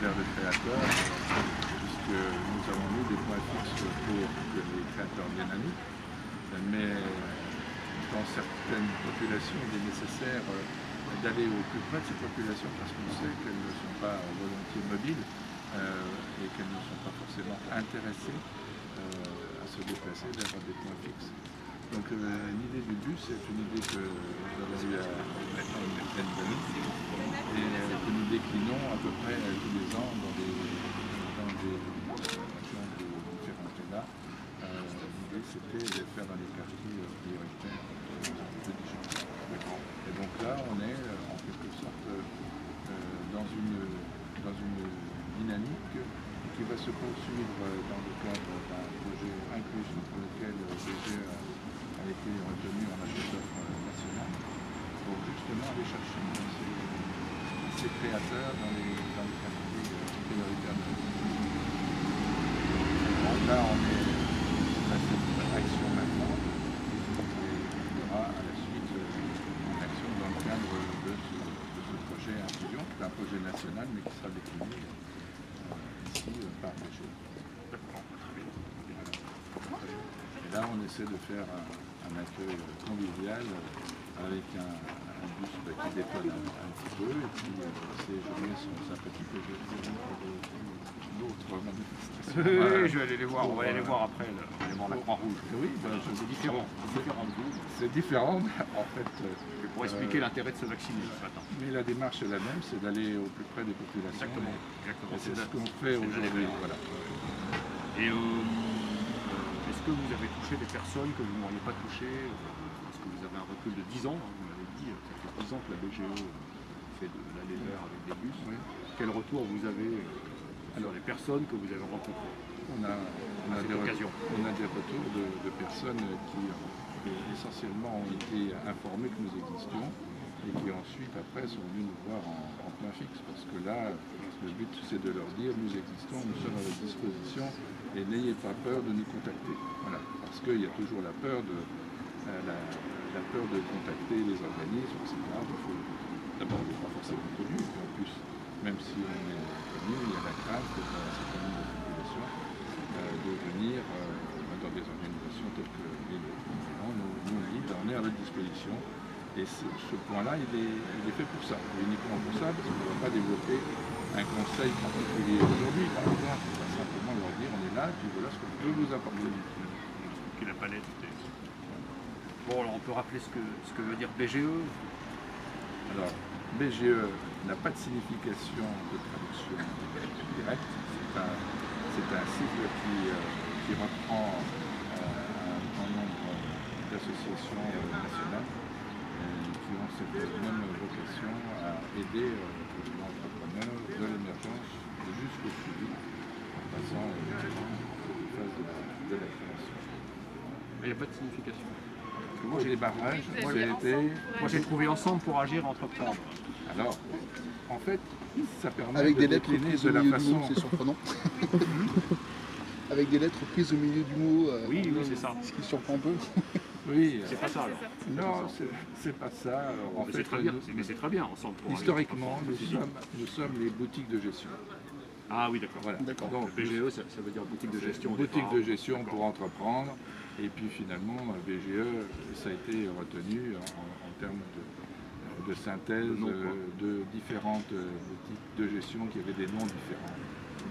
vers le créateur, puisque nous avons mis des points fixes pour que les créateurs viennent à nous, mais dans certaines populations, il est nécessaire d'aller au plus près de ces populations parce qu'on sait qu'elles ne sont pas volontiers mobiles et qu'elles ne sont pas forcément intéressées à se déplacer vers des points fixes. Donc l'idée du bus, c'est une idée que nous avons eue maintenant une vingtaine d'années et que nous déclinons à peu près tous les ans dans des régions de différents États. L'idée, c'était de faire dans les quartiers prioritaires de Dijon. Et donc là, on est en quelque sorte dans une dynamique qui va se poursuivre dans le cadre d'un projet inclusion pour lequel BGE a été retenu en appel d'offres national pour justement aller chercher ces créateurs dans les quartiers prioritaires de la ville. Donc là, on est à cette action maintenant et il y aura à la suite une action dans le cadre de ce projet inclusion, qui est un projet national mais qui sera décliné ici par BGE. Et là, on essaie de faire un accueil convivial avec un bus qui détonne un petit peu et puis ces journées sont sympathiques et je vais pour d'autres manifestations. Oui, je vais aller les voir, on va aller les voir après, on va aller voir la Croix-Rouge. Oui, c'est différent, c'est différent, mais en fait... pour expliquer l'intérêt de se vacciner ce matin. Mais la démarche est la même, c'est d'aller au plus près des populations. Exactement. Et c'est ce qu'on fait aujourd'hui. Voilà. Et est-ce que vous avez touché des personnes que vous n'auriez pas touchées? Parce que vous avez un recul de 10 ans, hein, vous m'avez dit, ça fait 10 ans que la BGE fait de l'aller vert avec des bus. Oui. Quel retour vous avez sur les personnes que vous avez rencontrées? On a des retours de personnes qui essentiellement ont été informées que nous existions et qui ensuite après sont venues nous voir en point fixe parce que là le but c'est de leur dire nous existons, nous sommes à votre disposition et n'ayez pas peur de nous contacter. Voilà. Parce qu'il y a toujours la peur de contacter les organismes, etc. D'abord on n'est pas forcément connu et en plus même si on est connu, il y a la crainte de un certain nombre de populations de venir dans des organisations telles que les nous on dit on est à votre disposition et ce point-là il est fait pour ça, uniquement pour ça parce qu'on ne va pas développer un conseil particulier aujourd'hui par exemple, on va simplement leur dire on est là et puis voilà ce qu'on peut vous apporter. Qui la palette. Bon alors on peut rappeler ce que veut dire BGE. Alors BGE n'a pas de signification de traduction directe, c'est un cycle qui reprend un grand nombre d'associations nationales qui ont cette même vocation à aider l'entrepreneur de l'émergence jusqu'au suivi en passant cette phase de la création. Mais il n'y a pas de signification. Moi j'ai des barrages, moi j'ai trouvé ensemble pour agir entreprendre. Alors, en fait, ça permet avec de des lettres décliner prises de au la milieu façon... du mot, c'est surprenant. Avec des lettres prises au milieu du mot, oui, c'est ça. Ce qui surprend un peu. Oui, c'est pas ça alors. Non, c'est pas ça. En fait, c'est très bien, mais c'est très bien ensemble. Historiquement, nous sommes les boutiques de gestion. Ah oui, d'accord. Voilà. Donc BGE, ça veut dire boutique de gestion. Boutique de gestion pour entreprendre. Et puis finalement, BGE, ça a été retenu en termes de synthèse de différentes boutiques de gestion qui avaient des noms différents.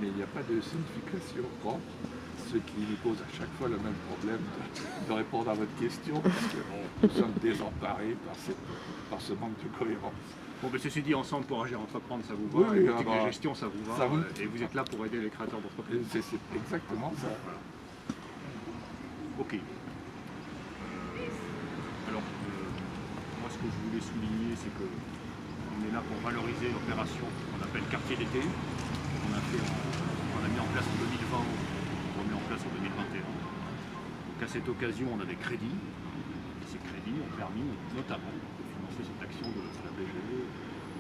Mais il n'y a pas de signification propre, ce qui nous pose à chaque fois le même problème de répondre à votre question, parce que nous sommes désemparés par ce manque de cohérence. Bon, mais ceci dit, ensemble pour agir entreprendre, ça vous va, oui, boutique de gestion, ça vous va, et vous êtes là pour aider les créateurs d'entreprises. C'est exactement ça. Voilà. Ok. Alors, moi ce que je voulais souligner, c'est qu'on est là pour valoriser l'opération qu'on appelle quartier d'été. On a mis en place en 2020, on remet en place en 2021. Donc à cette occasion, on a des crédits. Et ces crédits ont permis notamment de financer cette action de la BGE.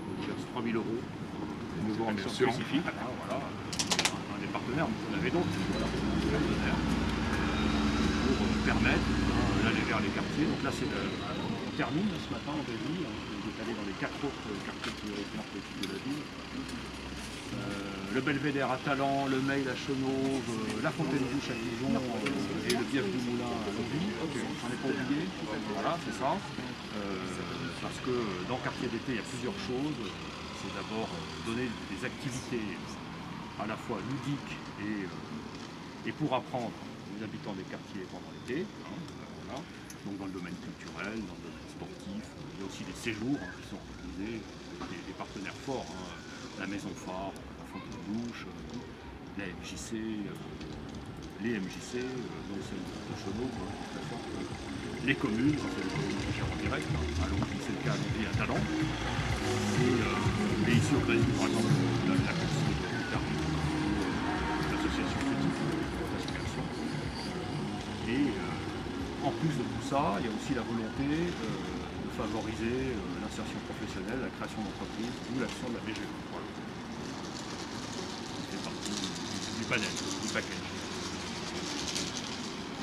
On verse 3 000 €. Nous vous remercions. Spécifique. Voilà. Un des partenaires, vous en avez d'autres. Voilà, un partenaire. Pour permettre d'aller vers les quartiers. Donc là, on termine ce matin, on va dire, on est allé dans les 4 autres quartiers prioritaires de la ville. le Belvédère à Talent, le Mail à Chenauve, la Fontaine-Douche à Dijon et le Bief du Moulin à Longwy. J'en ai pas oublié. Voilà, c'est ça. Parce que dans le quartier d'été, il y a plusieurs choses. C'est d'abord donner des activités à la fois ludiques et pour apprendre aux habitants des quartiers pendant l'été. Voilà. Donc dans le domaine culturel, dans le domaine sportif, il y a aussi des séjours qui sont organisés, des partenaires forts, la Maison Phare, la Fontaine-Douche, la MJC, les MJC, donc c'est de Chenauve, les communes, c'est les communes qui gèrent en direct, à Longwy, c'est le cas à Longwy à Talent, et ici au Brésil par exemple, la course de l'association Fétiche. Et en plus de tout ça, il y a aussi la volonté de favoriser l'insertion professionnelle, la création d'entreprises, d'où l'action de la BGE. Voilà. Ça fait partie du panel, du package.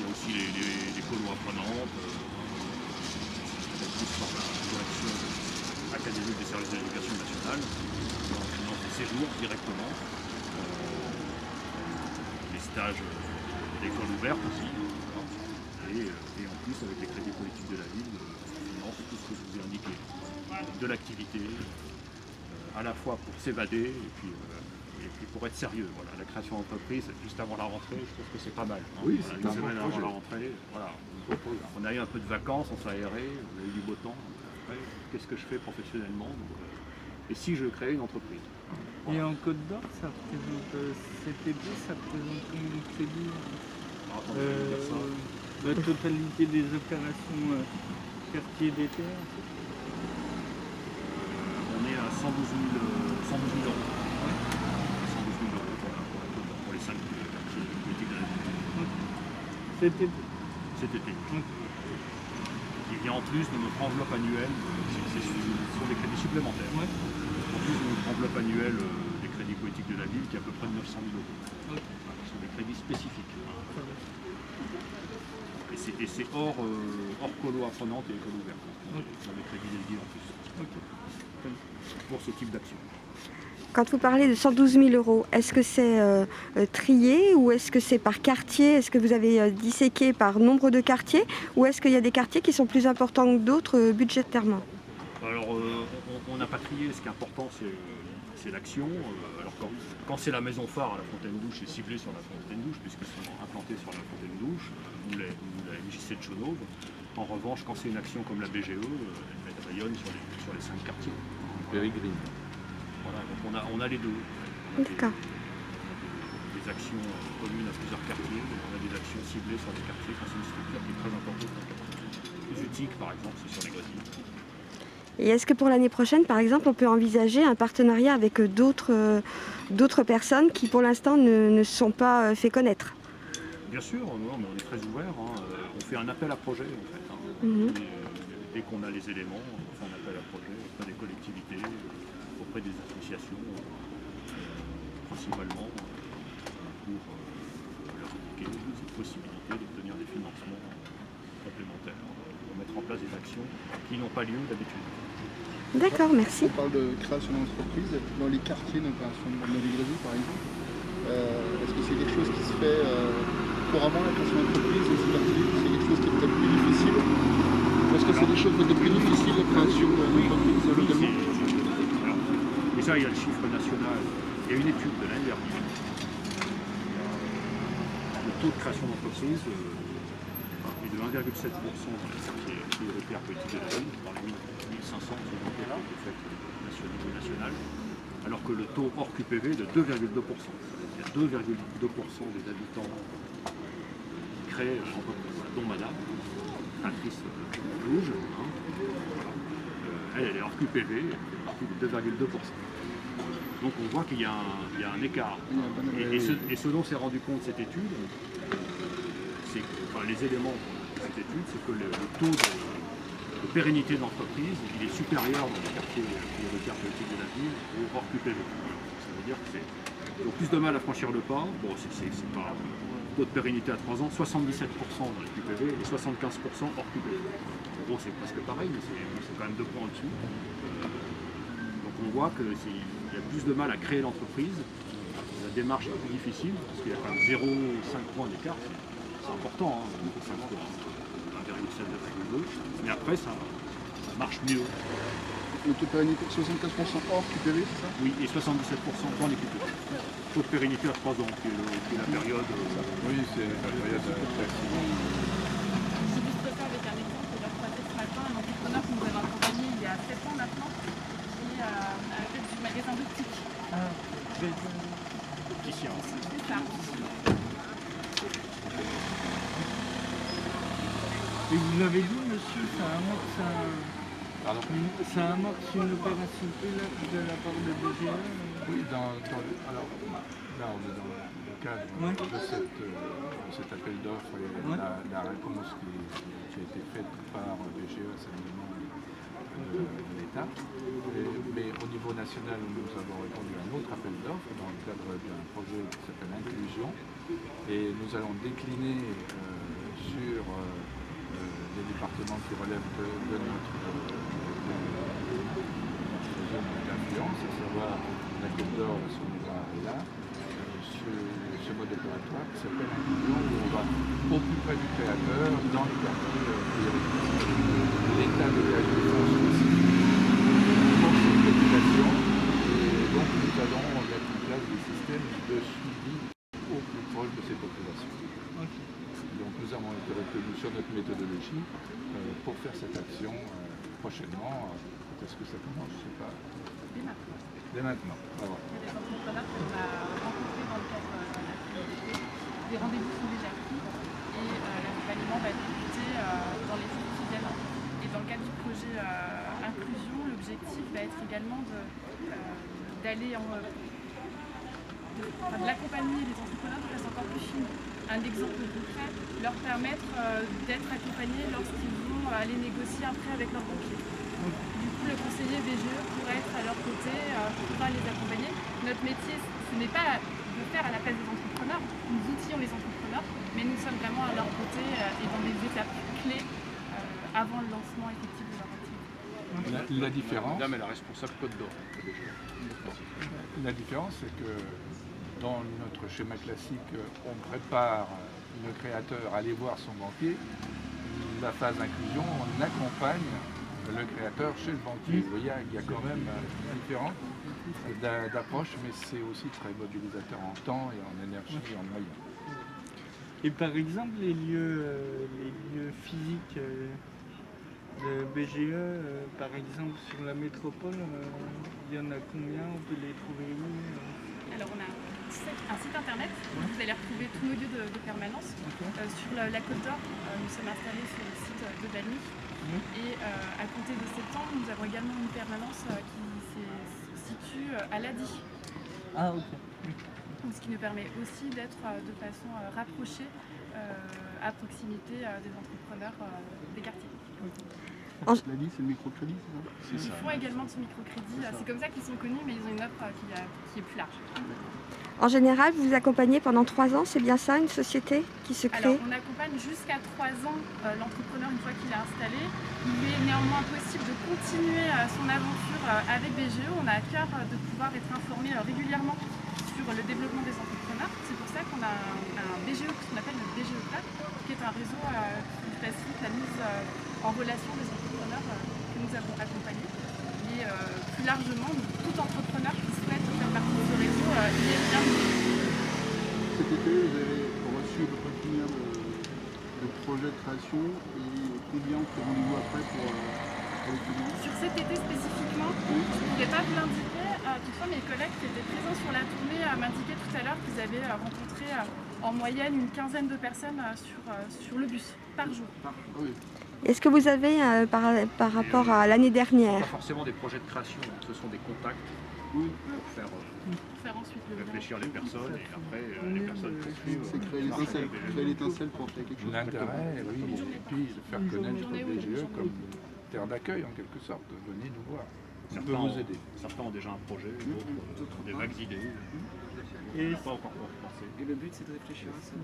Il y a aussi les colos apprenantes, par la direction académique des services de l'éducation nationale, en finance des séjours directement, les stages d'école ouverte aussi. Et en plus, avec les crédits politiques de la ville, on finance tout ce que je vous ai indiqué. De l'activité, à la fois pour s'évader et puis pour être sérieux. Voilà. La création d'entreprise, juste avant la rentrée, je trouve que c'est pas mal. Oui, voilà, c'est une un semaine bon avant projet. la rentrée. Voilà. On a eu un peu de vacances, on s'est aéré, on a eu du beau temps. Après, qu'est-ce que je fais professionnellement et si je crée une entreprise? Et en Côte d'Or, ça représente cet été, ça représente combien de crédits? Alors, attendez, je vais dire ça. La totalité des opérations quartier d'été en fait. On est à 112 000 euros. 112 000 euros pour les 5 quartiers politiques de la ville. Cet été. Cet été. Qui vient en plus de notre enveloppe annuelle, ce sont des crédits supplémentaires. Ouais. En plus de notre enveloppe annuelle des crédits politiques de la ville qui est à peu près de 900 000 euros. Okay. Ce sont des crédits spécifiques. Et c'est hors colo apprenante et école ouverte. Sur des crédits dédiés en plus. Okay. Pour ce type d'action. Quand vous parlez de 112 000 euros, est-ce que c'est trié ou est-ce que c'est par quartier? Est-ce que vous avez disséqué par nombre de quartiers ou est-ce qu'il y a des quartiers qui sont plus importants que d'autres budgétairement? Alors on n'a pas trié, ce qui est important c'est l'action. Alors quand c'est la maison phare à la Fontaine-Douche, c'est ciblé sur la Fontaine-Douche puisqu'ils sont implantés sur la Fontaine-Douche ou la MJC de Chenauve. En revanche, quand c'est une action comme la BGE, elle rayonne sur les 5 quartiers. Pérégrine. Voilà, donc on a les deux. D'accord. Des actions communes à plusieurs quartiers, on a des actions ciblées sur des quartiers quand c'est une structure qui est très importante dans le quartier. Les UTIC par exemple, c'est sur les Grésilles. Et est-ce que pour l'année prochaine, par exemple, on peut envisager un partenariat avec d'autres personnes qui, pour l'instant, ne se sont pas fait connaître? Bien sûr, non, mais on est très ouvert. On fait un appel à projet en fait. Dès qu'on a les éléments, on fait un appel à projet auprès des collectivités, auprès des associations, principalement pour leur indiquer cette possibilité d'obtenir des financements complémentaires, pour mettre en place des actions qui n'ont pas lieu d'habitude. D'accord, merci. On parle de création d'entreprise dans les quartiers d'opération de Grésilles par exemple. Est-ce que c'est quelque chose qui se fait couramment, la création d'entreprise dans ces quartiers? C'est quelque chose qui est peut-être plus difficile? Ou est-ce que c'est des choses peut-être plus difficiles, la création d'entreprise localement? Déjà, il y a le chiffre national. Il y a une étude de l'année dernière. Le taux de création d'entreprise est de 1,7% dans les quartiers prioritaires politiques de la ville, dans les 1500 là, qui est fait national, alors que le taux hors QPV est de 2,2%. Il y a 2,2% des habitants qui créent l'entreprise, dont madame, Patrice Rouge. Elle est hors QPV, elle fait partie de 2,2%. Donc on voit qu'il y a un écart. Et ce dont s'est rendu compte cette étude, c'est les éléments de cette étude, c'est que le taux de pérennité de l'entreprise, il est supérieur dans les quartiers prioritaires politiques de la ville au hors QPV. Ça veut dire qu'ils ont plus de mal à franchir le pas. Bon, c'est pas taux de pérennité à 3 ans, 77% dans les QPV et 75% hors QPV. Bon, c'est presque pareil, mais c'est quand même 2 points au-dessus. Donc on voit qu'il y a plus de mal à créer l'entreprise. La démarche est plus difficile, parce qu'il y a quand même 0,5 points d'écart. C'est important, hein, 1,79 kg. Mais après, ça marche mieux. Le taux de pérennité de 75% hors QPV, c'est ça? Oui, et 77% dans les QPV. Taux de pérennité à 3 ans, qui est la période. Oui, c'est la période classique. J'illustrerai avec un exemple que leur croisé ce matin, un entrepreneur que nous avons accompagné il y a 7 ans maintenant, qui est à la tête du magasin d'optique. Opticien. C'est ça. Et vous l'avez dit, monsieur, Pardon. ça amorce une opération plus large de la part de BGA. Oui, alors là, on est dans le cadre de cet appel d'offres et la réponse qui a été faite par BGE à cette demande de l'État. Mais au niveau national, nous avons répondu à un autre appel d'offres dans le cadre d'un projet qui s'appelle Inclusion. Et nous allons décliner sur les départements qui relèvent de notre zone d'influence, à savoir la Côte d'Or, la Saône-et-Loire et là, ce mode opératoire qui s'appelle Inclusion, où on va au plus près du créateur, dans les quartiers prioritaires. L'État dégage des fonds spécifiques pour cette population, et donc nous allons mettre en place des systèmes de suivi au plus proche de ces populations. Okay. Donc nous avons été retenus sur notre méthodologie pour faire cette action prochainement. Quand est-ce que ça commence? Je ne sais pas. Dès maintenant. Dès maintenant. Ah, voilà. Il y a des entrepreneurs qu'on a rencontrés dans le cadre de l'activité. Des rendez-vous sont déjà pris et l'accompagnement va débuter dans les jours qui viennent. Et dans le cadre du projet Inclusion, l'objectif va être également d'aller de l'accompagner les entrepreneurs de façon encore plus fine. Un exemple concret, leur permettre d'être accompagnés lorsqu'ils vont aller négocier un prêt avec leur banquier. Du coup, le conseiller BGE pourra être à leur côté, pourra les accompagner. Notre métier, ce n'est pas de faire à la place des entrepreneurs, nous outillons les entrepreneurs, mais nous sommes vraiment à leur côté et dans des étapes clés avant le lancement effectif de leur activité. La différence, Madame est la responsable Côte d'Or. la différence, c'est que dans notre schéma classique, on prépare le créateur à aller voir son banquier. La phase inclusion, on accompagne le créateur chez le banquier. Vous voyez, il y a quand même une différence d'approche, mais c'est aussi très mobilisateur en temps et en énergie et en moyens. Et par exemple, les lieux physiques de BGE, par exemple sur la métropole, il y en a combien? On peut les trouver où? Alors on a un site internet où vous allez retrouver tous nos lieux de permanence. Sur la Côte d'Or, nous sommes installés sur le site de Dany. Et à compter de septembre, nous avons également une permanence qui se situe à l'ADI. Ah ok. Donc, ce qui nous permet aussi d'être de façon rapprochée à proximité des entrepreneurs des quartiers. La vie, c'est le microcrédit, c'est ça? Ils font également de ce microcrédit. C'est comme ça qu'ils sont connus, mais ils ont une offre qui est plus large. En général, vous accompagnez pendant 3 ans, c'est bien ça, une société qui se crée? Alors, on accompagne jusqu'à 3 ans l'entrepreneur une fois qu'il est installé. Il est néanmoins possible de continuer son aventure avec BGE. On a à cœur de pouvoir être informé régulièrement sur le développement des entrepreneurs. C'est pour ça qu'on a un BGE, ce qu'on appelle le BGE Club, qui est un réseau qui facilite la mise en relation des entrepreneurs que nous avons accompagnés. Et plus largement, tout entrepreneur qui souhaite faire partie de ce réseau, il est bienvenu. Cet été, vous avez reçu à peu près combien de projets de création et combien on fait rendez-vous après pour les clients? Sur cet été spécifiquement, je ne pourrais pas vous l'indiquer. Toutefois, mes collègues qui étaient présents sur la tournée m'indiquaient tout à l'heure qu'ils avaient rencontré en moyenne une quinzaine de personnes sur le bus par jour. Oui. Est-ce que vous avez, par rapport à l'année dernière, Pas forcément des projets de création, ce sont des contacts Oui. pour Faire ensuite le réfléchir les personnes et après les personnes poursuivent. C'est créer l'étincelle pour faire quelque chose. L'intérêt, oui, et puis de faire connaître BGE comme terre d'accueil en quelque sorte. Venez nous voir. On peut vous aider. Certains ont déjà un projet, d'autres ont des vagues idées. Et Pas encore pensé. Et le but, c'est de réfléchir à ça.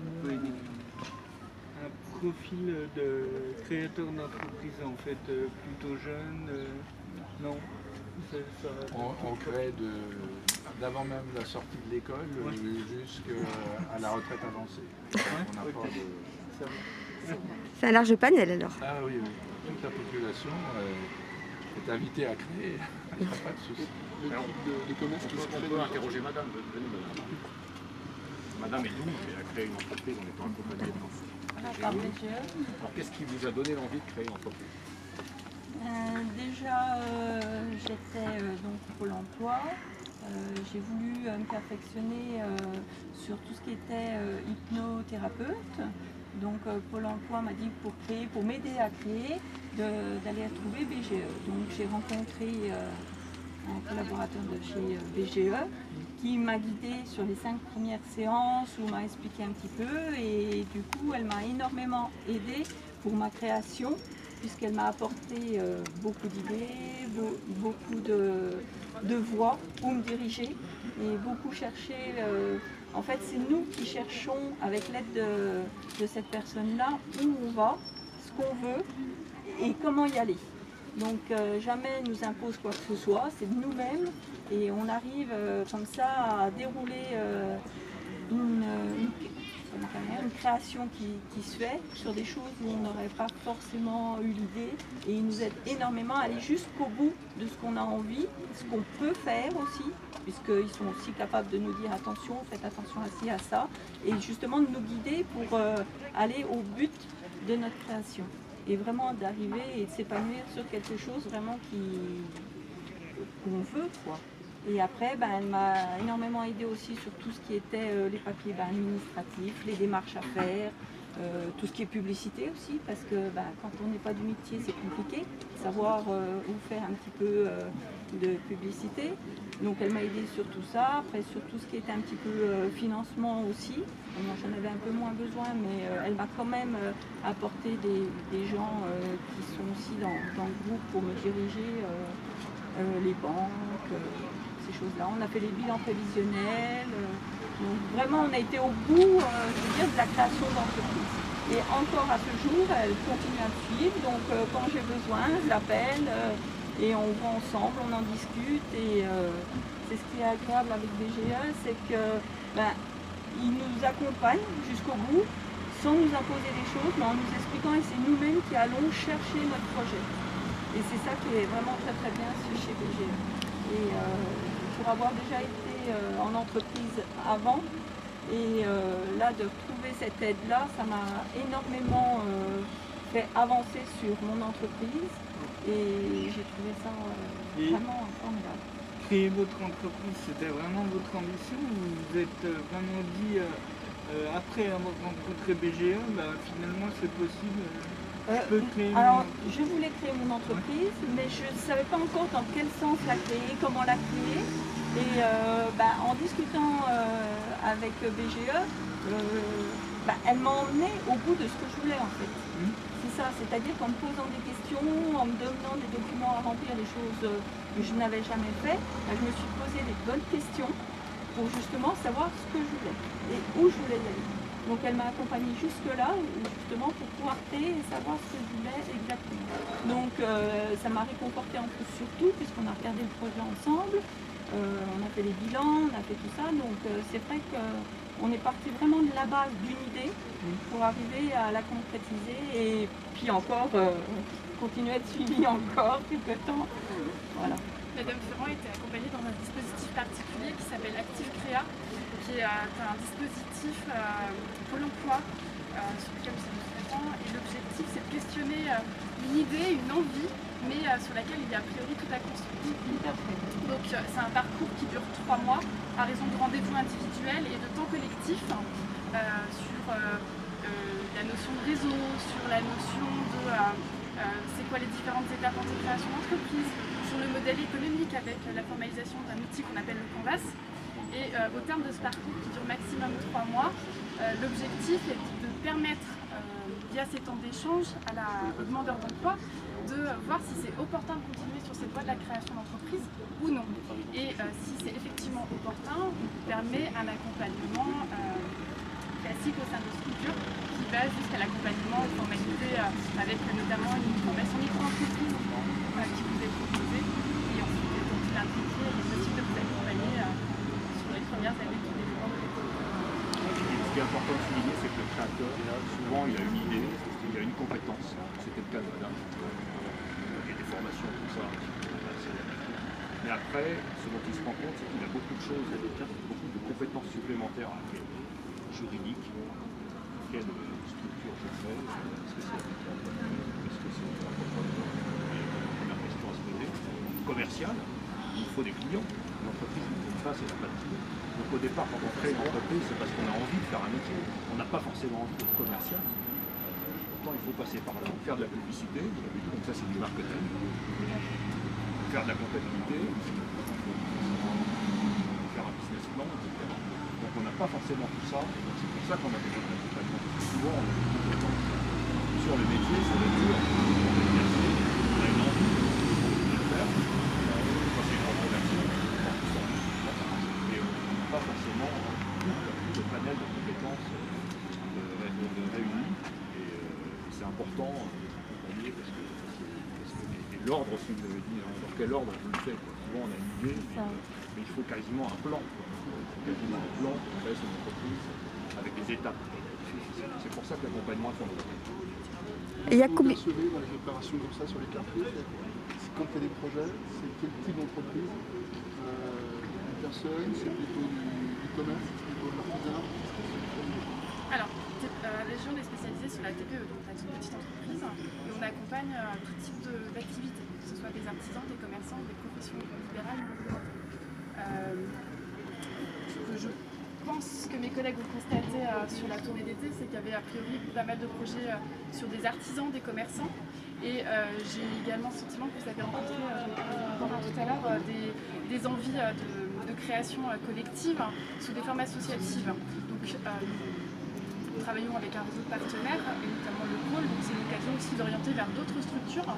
un profil de créateur d'entreprise en fait plutôt jeune, non? On crée d'avant même la sortie de l'école jusqu'à la retraite avancée. On n'a pas de... C'est un large panel alors. Ah oui, oui. Toute la population est invitée à créer. Il n'y a pas de souci. Le type de commerce qui se crée. On peut interroger madame. Venez, madame. Madame est d'où elle a créé une entreprise en étant accompagnée Par BGE. Alors qu'est-ce qui vous a donné l'envie de créer une entreprise? Déjà, j'étais donc Pôle emploi. J'ai voulu me perfectionner sur tout ce qui était hypnothérapeute. Donc Pôle emploi m'a dit pour m'aider à créer, d'aller retrouver BGE. Donc j'ai rencontré un collaborateur de chez BGE qui m'a guidée sur les 5 premières séances où m'a expliqué un petit peu et du coup elle m'a énormément aidée pour ma création puisqu'elle m'a apporté beaucoup d'idées, beaucoup de voies où me diriger et beaucoup chercher. En fait, c'est nous qui cherchons, avec l'aide de cette personne-là, où on va, ce qu'on veut et comment y aller. Donc jamais elle nous impose quoi que ce soit, c'est de nous-mêmes et on arrive comme ça à dérouler une création qui se fait sur des choses où on n'aurait pas forcément eu l'idée et il nous aide énormément à aller jusqu'au bout de ce qu'on a envie, ce qu'on peut faire aussi, puisqu'ils sont aussi capables de nous dire attention, faites attention à ci, à ça, et justement de nous guider pour aller au but de notre création et vraiment d'arriver et de s'épanouir sur quelque chose vraiment qu'on veut, quoi. Et après, elle m'a énormément aidé aussi sur tout ce qui était les papiers administratifs, les démarches à faire, tout ce qui est publicité aussi, parce que quand on n'est pas du métier, c'est compliqué, savoir où faire un petit peu de publicité. Donc elle m'a aidé sur tout ça, après sur tout ce qui était un petit peu financement aussi. Moi j'en avais un peu moins besoin, mais elle m'a quand même apporté des gens qui sont aussi dans le groupe pour me diriger, les banques. Ces choses-là. On a fait les bilans prévisionnels, donc vraiment on a été au bout je veux dire, de la création d'entreprise. Et encore à ce jour, elle continue à me suivre, donc quand j'ai besoin, je l'appelle et on va ensemble, on en discute et c'est ce qui est agréable avec BGE, c'est que ils nous accompagnent jusqu'au bout sans nous imposer des choses, mais en nous expliquant et c'est nous-mêmes qui allons chercher notre projet. Et c'est ça qui est vraiment très très bien chez BGE. Et pour avoir déjà été en entreprise avant et là de retrouver cette aide-là, ça m'a énormément fait avancer sur mon entreprise et j'ai trouvé ça vraiment formidable. Créer votre entreprise, c'était vraiment votre ambition ou vous êtes vraiment dit après avoir rencontré BGE, finalement c'est possible Alors, je voulais créer mon entreprise, mais je ne savais pas encore dans quel sens la créer, comment la créer. Et en discutant avec BGE, elle m'a emmenée au bout de ce que je voulais en fait. C'est ça, c'est-à-dire qu'en me posant des questions, en me donnant des documents à remplir, des choses que je n'avais jamais fait, je me suis posé des bonnes questions pour justement savoir ce que je voulais et où je voulais aller. Donc elle m'a accompagnée jusque-là, justement, pour pouvoir créer et savoir ce que je voulais exactement. Donc ça m'a réconforté en plus surtout, puisqu'on a regardé le projet ensemble, on a fait les bilans, on a fait tout ça. Donc c'est vrai qu'on est parti vraiment de la base d'une idée pour arriver à la concrétiser et puis encore continuer à être suivi encore quelques temps. Voilà. Madame Ferrand était accompagnée dans un dispositif particulier qui s'appelle Active Créa, qui est un dispositif Pôle emploi sur lequel nous sommes présents. Et l'objectif, c'est de questionner une idée, une envie, mais sur laquelle il y a a priori tout à construire. Donc c'est un parcours qui dure 3 mois à raison de rendez-vous individuels et de temps collectif sur la notion de réseau, sur la notion de c'est quoi les différentes étapes en création d'entreprise, sur le modèle économique avec la formalisation d'un outil qu'on appelle le Canvas. Et au terme de ce parcours qui dure maximum 3 mois, l'objectif est de permettre, via ces temps d'échange, aux demandeurs d'emploi de voir si c'est opportun de continuer sur cette voie de la création d'entreprise ou non. Et si c'est effectivement opportun, on permet un accompagnement classique au sein de structures qui va jusqu'à l'accompagnement aux formalités avec notamment une formation micro-entreprise qui vous est proposée et ensuite souvent il y a une idée, il y a une compétence, c'était le cas de madame, il y a des formations, tout ça, mais après, ce dont il se rend compte, c'est qu'il a beaucoup de choses, beaucoup de compétences supplémentaires à faire, juridiques, quelle structure je fais, est-ce que c'est la première question à se poser, commercial, il faut des clients, l'entreprise ne compte pas, c'est la plateforme. Donc au départ, quand on crée une entreprise, c'est parce qu'on a envie de faire un métier. On n'a pas forcément envie d'être commercial. Pourtant, il faut passer par là, faire de la publicité, donc ça c'est du marketing, faire de la comptabilité, faire un business plan, etc. Donc on n'a pas forcément tout ça, c'est pour ça qu'on a besoin d'un accompagnement. Souvent, on a des compétences sur le métier, sur le dur, on a une envie de le faire, quand c'est une reconversion, pas forcément tout le panel de compétences réunies et c'est important d'être accompagné parce que l'ordre aussi vous avez dit, dans quel ordre on le fait. Souvent on a une idée mais il faut quasiment un plan. Il faut quasiment un plan pour créer son entreprise avec des étapes. C'est pour ça que l'accompagnement est fondamental. Et il y a combien de dans les opérations comme ça sur les quartiers? Quand il y a des projets, c'est quel type d'entreprise? Personne, c'est plutôt du commerce, c'est plutôt de l'artisanat? Alors, la région est spécialisée sur la TPE, donc la toute petite entreprise, et on accompagne tout type d'activités, que ce soit des artisans, des commerçants, des professions libérales. Ce que je pense que mes collègues ont constaté sur la tournée d'été, c'est qu'il y avait a priori pas mal de projets sur des artisans, des commerçants, et j'ai également le sentiment que vous avez rencontré, tout à l'heure, des envies de création collective sous des formes associatives. Donc, nous travaillons avec un réseau de partenaires, et notamment le pôle, donc c'est l'occasion aussi d'orienter vers d'autres structures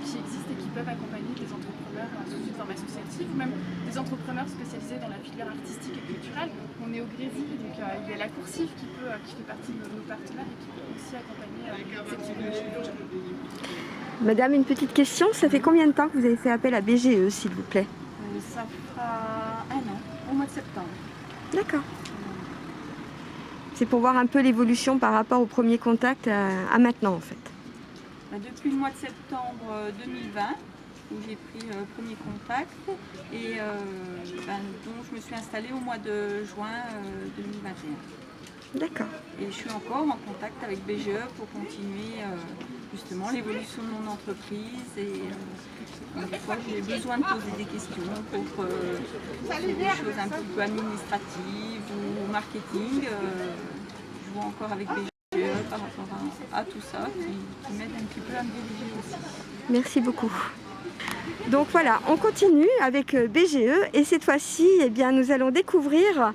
qui existent et qui peuvent accompagner des entrepreneurs sous une forme associative, ou même des entrepreneurs spécialisés dans la filière artistique et culturelle. On est au Grésil, donc il y a la Coursive qui fait partie de nos partenaires et qui peut aussi accompagner ces types de projets. Madame, une petite question, ça fait combien de temps que vous avez fait appel à BGE, s'il vous plaît? Ça fera 1 an, au mois de septembre. D'accord. C'est pour voir un peu l'évolution par rapport au premier contact à maintenant, en fait. Depuis le mois de septembre 2020, où j'ai pris le premier contact, et donc je me suis installée au mois de juin 2021. D'accord. Et je suis encore en contact avec BGE pour continuer justement l'évolution de mon entreprise. Et des fois j'ai besoin de poser des questions pour des choses un peu administratives ou marketing. Je vois encore avec BGE par rapport à tout ça qui m'aide un petit peu à me diriger aussi. Merci beaucoup. Donc voilà, on continue avec BGE et cette fois-ci, eh bien, nous allons découvrir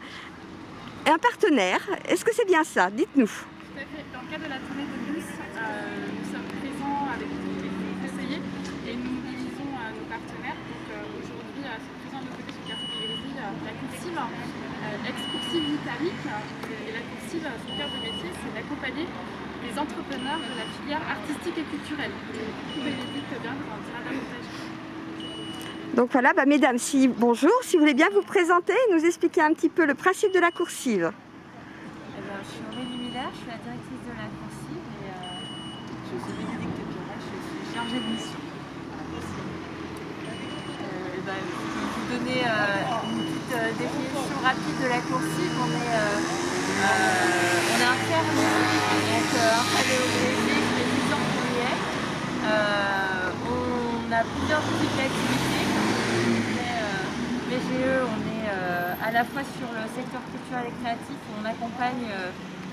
un partenaire. Est-ce que c'est bien ça? Dites-nous. Tout à fait. Dans le cadre de la tournée de Nice, nous sommes présents avec les conseillers et nous mobilisons nos partenaires. Donc aujourd'hui, c'est présent de notre côté sur le quartier de Grésil, la Coursive, ex-Coursive Italique. Et la Coursive, son cœur de métier, c'est d'accompagner les entrepreneurs de la filière artistique et culturelle. Et du coup, Bénédicte bien nous en dira davantage. Donc voilà, mesdames, bonjour, si vous voulez bien vous présenter et nous expliquer un petit peu le principe de la Coursive. Je suis Aurélie Miller, je suis la directrice de la Coursive et je suis Bénédicte Piret, je suis chargée de mission. Je vais vous donner une petite définition rapide de la Coursive. On est un ferme, donc installé au Grésil, ça fait 10 ans qu'on y est. On a plusieurs types d'activités. BGE, on est à la fois sur le secteur culturel et créatif où on accompagne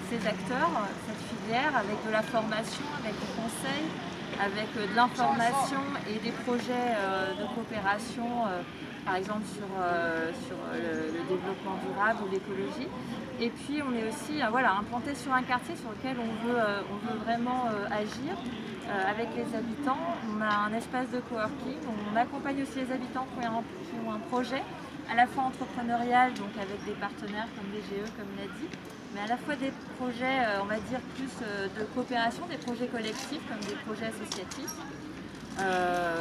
ces acteurs, cette filière, avec de la formation, avec des conseils, avec de l'information et des projets de coopération, par exemple sur le développement durable ou l'écologie. Et puis on est aussi implanté sur un quartier sur lequel on veut vraiment agir avec les habitants. On a un espace de coworking, on accompagne aussi les habitants qui ont un projet à la fois entrepreneurial, donc avec des partenaires comme BGE, comme l'a dit, mais à la fois des projets, on va dire, plus de coopération, des projets collectifs, comme des projets associatifs.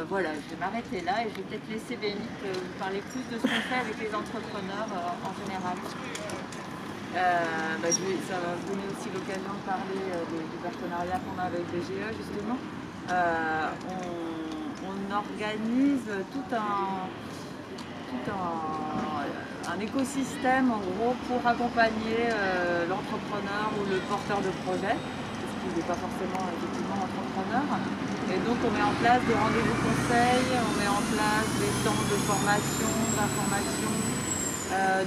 Voilà, je vais m'arrêter là et je vais peut-être laisser Bénédicte vous parler plus de ce qu'on fait avec les entrepreneurs en général. Ça va me donner aussi l'occasion de parler du partenariat qu'on a avec BGE justement. On organise tout un écosystème en gros pour accompagner l'entrepreneur ou le porteur de projet, parce qu'il n'est pas forcément effectivement entrepreneur. Et donc on met en place des rendez-vous conseils, on met en place des temps de formation, d'information,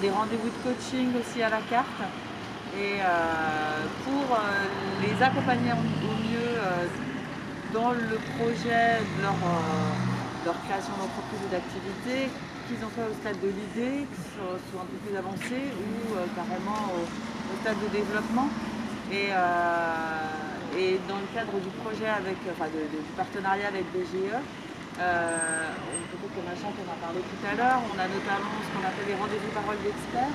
des rendez-vous de coaching aussi à la carte. Et pour les accompagner au mieux dans le projet de leur création d'entreprise ou d'activité, qu'ils en soient au stade de l'idée, qu'ils soient un peu plus avancés ou carrément au stade de développement. Et dans le cadre du projet du partenariat avec BGE, peut-être que Machin en a parlé tout à l'heure, on a notamment ce qu'on appelle les rendez-vous paroles d'experts.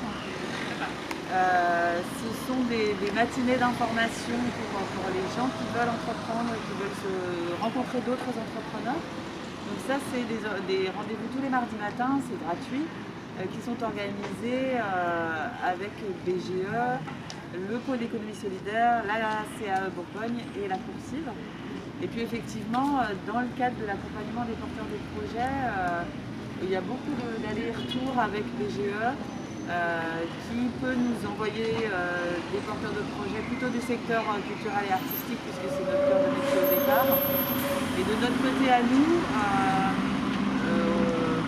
Ce sont des matinées d'information pour les gens qui veulent entreprendre et qui veulent rencontrer d'autres entrepreneurs. Donc ça, c'est des rendez-vous tous les mardis matins, c'est gratuit, qui sont organisés avec BGE, le pôle d'économie solidaire, la CAE Bourgogne et la Coursive. Et puis effectivement, dans le cadre de l'accompagnement des porteurs de projets, il y a beaucoup d'allers-retours avec BGE qui peut nous envoyer des porteurs de projets plutôt du secteur culturel et artistique, puisque c'est notre cœur de métier au départ. Et de notre côté à nous,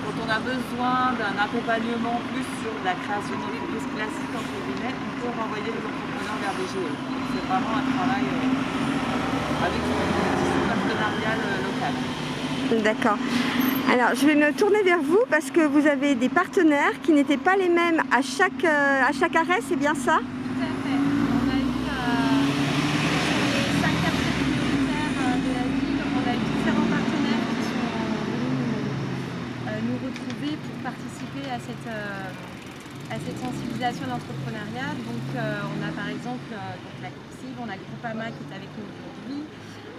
quand on a besoin d'un accompagnement plus sur la création d'entreprises classique, entre guillemets, on peut renvoyer les entrepreneurs vers BGE. C'est vraiment un travail avec un partenariat local. D'accord. Alors, je vais me tourner vers vous parce que vous avez des partenaires qui n'étaient pas les mêmes à chaque arrêt, c'est bien ça? Tout à fait. On a eu les 5 quartiers prioritaires de la ville, on a eu différents partenaires qui sont venus nous retrouver pour participer à cette sensibilisation à l'entrepreneuriat. Donc, on a par exemple la Coursive, on a Groupama qui est avec nous aujourd'hui.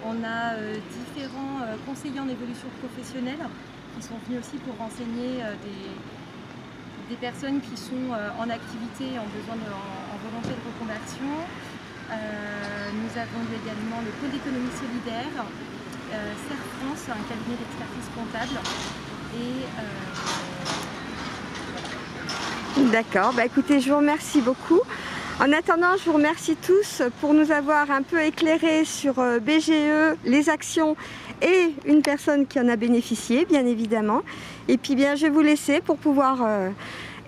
On a différents conseillers en évolution professionnelle qui sont venus aussi pour renseigner des personnes qui sont en activité, en volonté de reconversion. Nous avons eu également le pôle d'économie solidaire, CER France, un cabinet d'expertise comptable. D'accord, écoutez, je vous remercie beaucoup. En attendant, je vous remercie tous pour nous avoir un peu éclairés sur BGE, les actions et une personne qui en a bénéficié, bien évidemment. Et puis je vais vous laisser pour pouvoir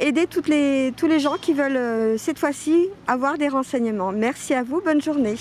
aider tous les gens qui veulent cette fois-ci avoir des renseignements. Merci à vous, bonne journée.